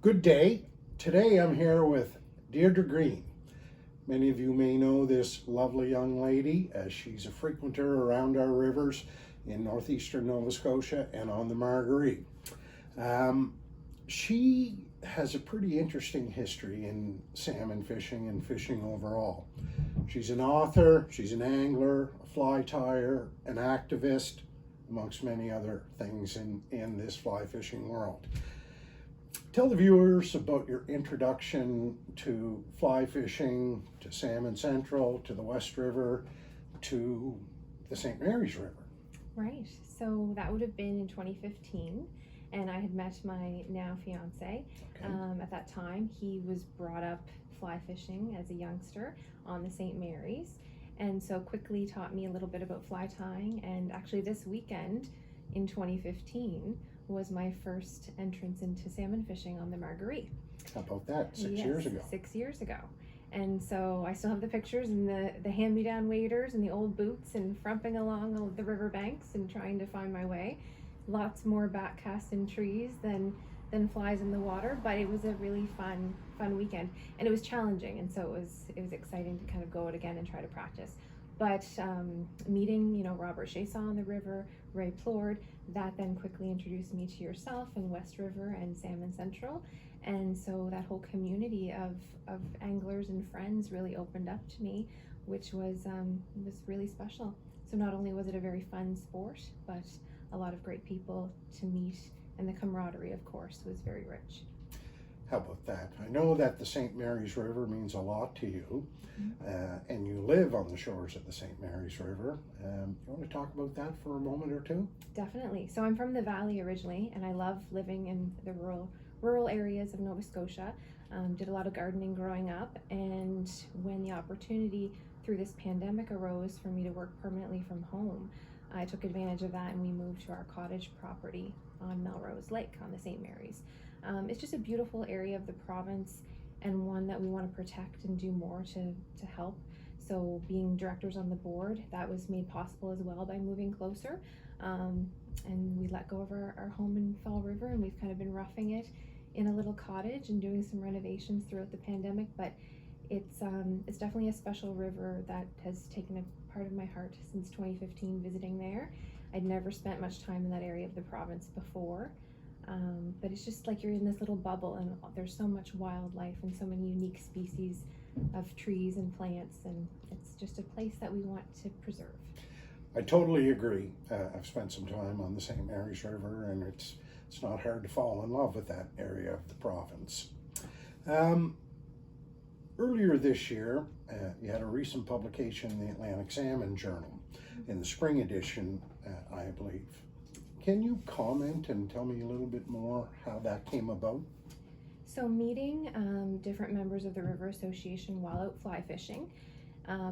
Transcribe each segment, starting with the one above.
Good day. Today I'm here with Deirdre Green. Many of you may know this lovely young lady as she's a frequenter around our rivers in northeastern Nova Scotia and on the Margaree. She has a pretty interesting history in salmon fishing and fishing overall. She's an author, she's an angler, a fly tyer, an activist, amongst many other things in this fly fishing world. Tell the viewers about your introduction to fly fishing, to Salmon Central, to the West River, to the St. Mary's River. Right, so that would have been in 2015, and I had met my now fiance. At that time. He was brought up fly fishing as a youngster on the St. Mary's, and so quickly taught me a little bit about fly tying. And actually this weekend in 2015 was my first entrance into salmon fishing on the Margaree. How about that? 6 Yes, years ago. 6 years ago. And so I still have the pictures and the hand-me-down waders and the old boots and frumping along the river banks and trying to find my way. Lots more backcasts in trees than flies in the water, but it was a really fun weekend, and it was challenging, and so it was exciting to kind of go out again and try to practice. But meeting, Robert Chaisson on the river, Ray Plord, that then quickly introduced me to yourself and West River and Salmon Central. And so that whole community of anglers and friends really opened up to me, which was really special. So not only was it a very fun sport, but a lot of great people to meet, and the camaraderie, of course, was very rich. How about that? I know that the St. Mary's River means a lot to you, and you live on the shores of the St. Mary's River. You want to talk about that for a moment or two? Definitely. So I'm from the valley originally, and I love living in the rural areas of Nova Scotia. Did a lot of gardening growing up, and when the opportunity through this pandemic arose for me to work permanently from home, I took advantage of that, and we moved to our cottage property on Melrose Lake on the St. Mary's. It's just a beautiful area of the province, and one that we want to protect and do more to help. So being directors on the board, that was made possible as well by moving closer. And we let go of our home in Fall River, and we've kind of been roughing it in a little cottage and doing some renovations throughout the pandemic. But it's definitely a special river that has taken a part of my heart since 2015 visiting there. I'd never spent much time in that area of the province before. But it's just like you're in this little bubble, and there's so much wildlife and so many unique species of trees and plants, and it's just a place that we want to preserve. I totally agree. I've spent some time on the St. Mary's River, and it's not hard to fall in love with that area of the province. Earlier this year, you had a recent publication in the Atlantic Salmon Journal, in the spring edition, I believe. Can you comment and tell me a little bit more how that came about? So meeting different members of the River Association while out fly fishing,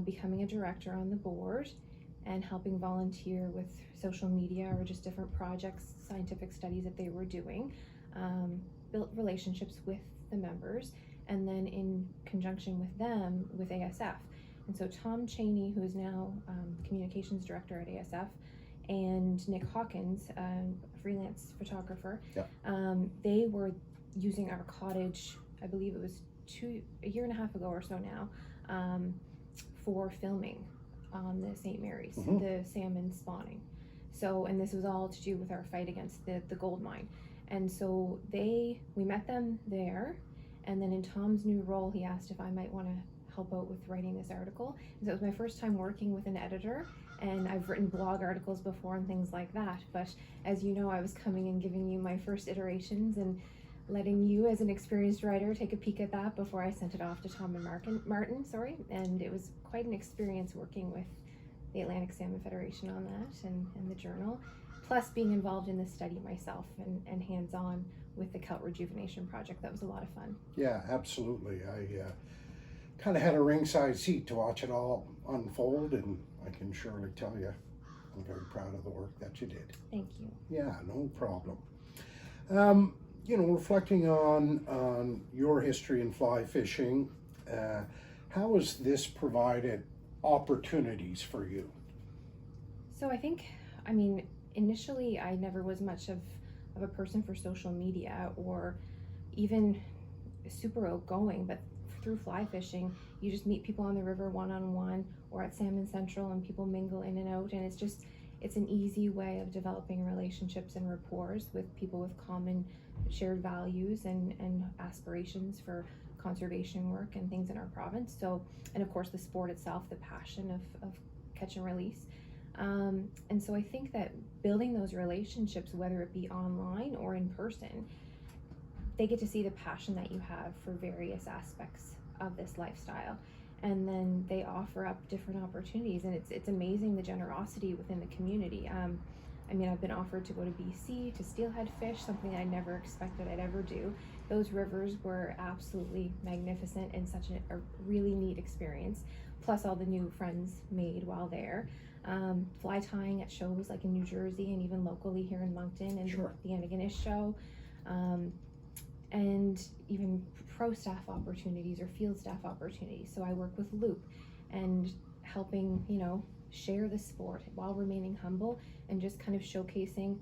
becoming a director on the board, and helping volunteer with social media or just different projects, scientific studies that they were doing, built relationships with the members, and then in conjunction with them with ASF. And so Tom Cheney, who is now communications director at ASF, and Nick Hawkins, a freelance photographer, they were using our cottage, I believe it was a year and a half ago or so now, for filming on the St. Mary's, the salmon spawning. So, and this was all to do with our fight against the gold mine. And so we met them there, and then in Tom's new role, he asked if I might want to help out with writing this article. And so it was my first time working with an editor, and I've written blog articles before and things like that, but as you know, I was coming and giving you my first iterations and letting you as an experienced writer take a peek at that before I sent it off to Tom and Martin, and it was quite an experience working with the Atlantic Salmon Federation on that and the journal, plus being involved in the study myself and hands-on with the Kelp Rejuvenation Project. That was a lot of fun. Yeah, absolutely. I kind of had a ringside seat to watch it all unfold, and I can surely tell you I'm very proud of the work that you did. Thank you. Yeah, no problem. Reflecting on your history in fly fishing, how has this provided opportunities for you? So I think, initially I never was much of a person for social media or even super outgoing, but through fly fishing, you just meet people on the river one-on-one or at Salmon Central, and people mingle in and out, and it's an easy way of developing relationships and rapport with people with common shared values and aspirations for conservation work and things in our province. So, and of course the sport itself, the passion of catch and release. And so I think that building those relationships, whether it be online or in person, they get to see the passion that you have for various aspects of this lifestyle. And then they offer up different opportunities, and it's amazing the generosity within the community. I mean, I've been offered to go to BC to steelhead fish, something I never expected I'd ever do. Those rivers were absolutely magnificent and such a really neat experience, plus all the new friends made while there. Fly tying at shows like in New Jersey and even locally here in Moncton and Sure. the Antigonish show. And even pro staff opportunities or field staff opportunities. So I work with Loop and helping, share the sport while remaining humble and just kind of showcasing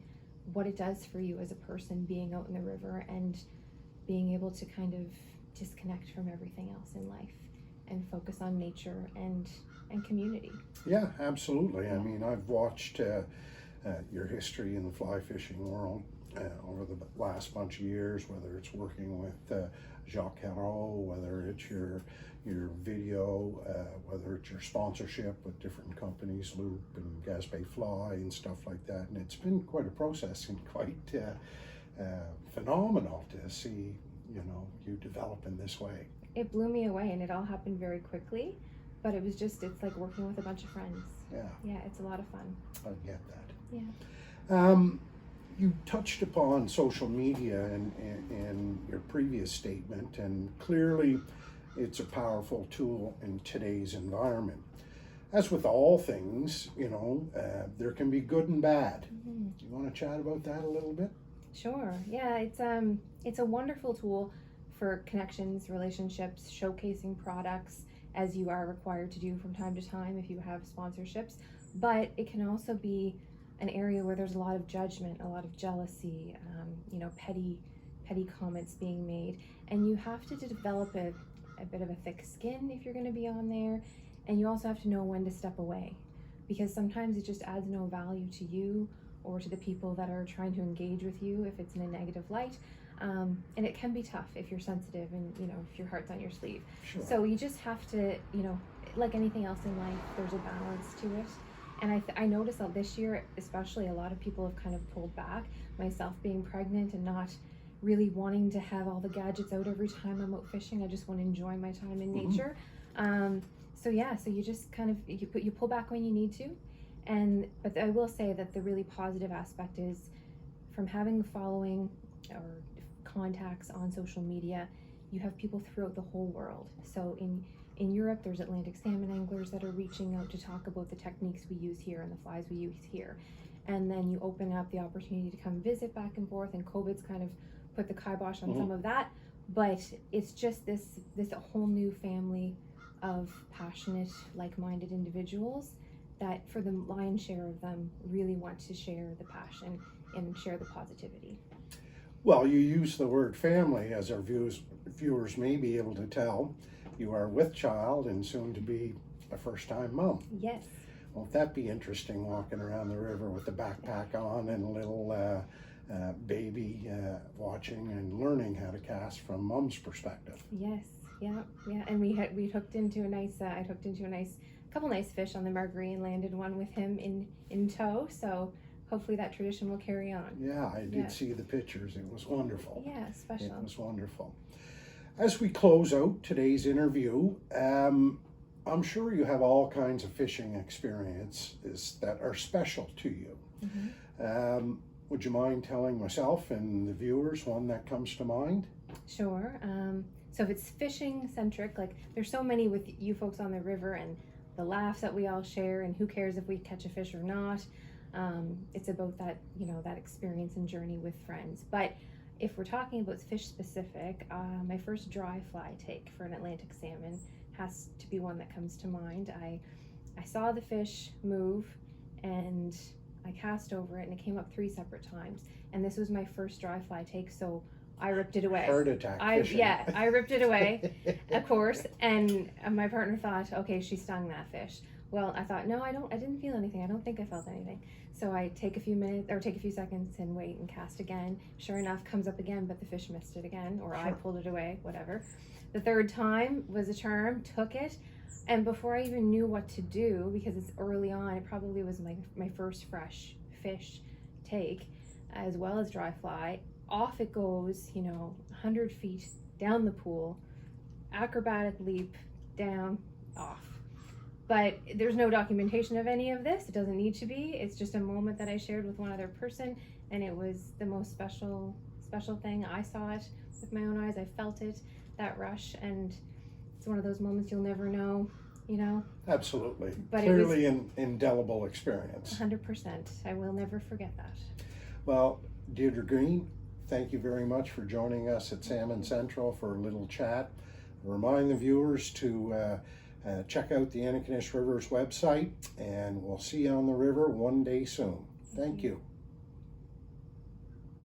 what it does for you as a person being out in the river and being able to kind of disconnect from everything else in life and focus on nature and community. Yeah, absolutely. I mean, I've watched your history in the fly fishing world over the last bunch of years, whether it's working with Jacques Carreau, whether it's your video, whether it's your sponsorship with different companies, Loop and Gaspé Fly and stuff like that. And it's been quite a process and quite phenomenal to see, you develop in this way. It blew me away, and it all happened very quickly, but it's like working with a bunch of friends. Yeah, it's a lot of fun. I get that. Yeah. You touched upon social media in your previous statement, and clearly it's a powerful tool in today's environment. As with all things, there can be good and bad. Mm-hmm. You want to chat about that a little bit? Sure. Yeah, it's a wonderful tool for connections, relationships, showcasing products, as you are required to do from time to time if you have sponsorships. But it can also be an area where there's a lot of judgment, a lot of jealousy, petty comments being made, and you have to develop a bit of a thick skin if you're going to be on there, and you also have to know when to step away, because sometimes it just adds no value to you or to the people that are trying to engage with you if it's in a negative light. And it can be tough if you're sensitive and if your heart's on your sleeve. Sure. So you just have to, like anything else in life, there's a balance to it. And I noticed that this year, especially, a lot of people have kind of pulled back, myself being pregnant and not really wanting to have all the gadgets out every time I'm out fishing. I just want to enjoy my time in nature. So you just kind of, you pull back when you need to. But I will say that the really positive aspect is from having a following or contacts on social media, you have people throughout the whole world. So in Europe, there's Atlantic salmon anglers that are reaching out to talk about the techniques we use here and the flies we use here. And then you open up the opportunity to come visit back and forth, and COVID's kind of put the kibosh on some of that. But it's just this whole new family of passionate, like-minded individuals that, for the lion's share of them, really want to share the passion and share the positivity. Well, you use the word family, as our viewers may be able to tell. You are with child and soon to be a first-time mom. Yes. Won't that be interesting, walking around the river with the backpack on and a little baby watching and learning how to cast from mom's perspective? Yes. Yeah. And we hooked into a nice. I hooked into a couple nice fish on the Marguerite and landed one with him in tow. So hopefully that tradition will carry on. Yeah, I did see the pictures. It was wonderful. Yeah, special. It was wonderful. As we close out today's interview, I'm sure you have all kinds of fishing experiences that are special to you. Mm-hmm. Would you mind telling myself and the viewers one that comes to mind? Sure. So if it's fishing centric, like there's so many with you folks on the river and the laughs that we all share, and who cares if we catch a fish or not. It's about that, that experience and journey with friends. But if we're talking about fish specific, my first dry fly take for an Atlantic salmon has to be one that comes to mind. I saw the fish move and I cast over it, and it came up 3 separate times. And this was my first dry fly take, so I ripped it away. Heart attack fishing. I ripped it away, of course, and my partner thought, okay, she stung that fish. Well, I thought, no, I didn't feel anything. I don't think I felt anything. So I take a few seconds and wait and cast again. Sure enough, comes up again, but the fish missed it again, or I pulled it away, whatever. The third time was a charm, took it, and before I even knew what to do, because it's early on, it probably was my first fresh fish take, as well as dry fly. Off it goes, 100 feet down the pool, acrobatic leap, down, off. But there's no documentation of any of this. It doesn't need to be. It's just a moment that I shared with one other person, and it was the most special thing. I saw it with my own eyes. I felt it, that rush, and it's one of those moments you'll never know, Absolutely. But Clearly an indelible experience. 100%. I will never forget that. Well, Deidre Green, thank you very much for joining us at Salmon Central for a little chat. Remind the viewers to check out the Antigonish River's website, and we'll see you on the river one day soon. Thank you.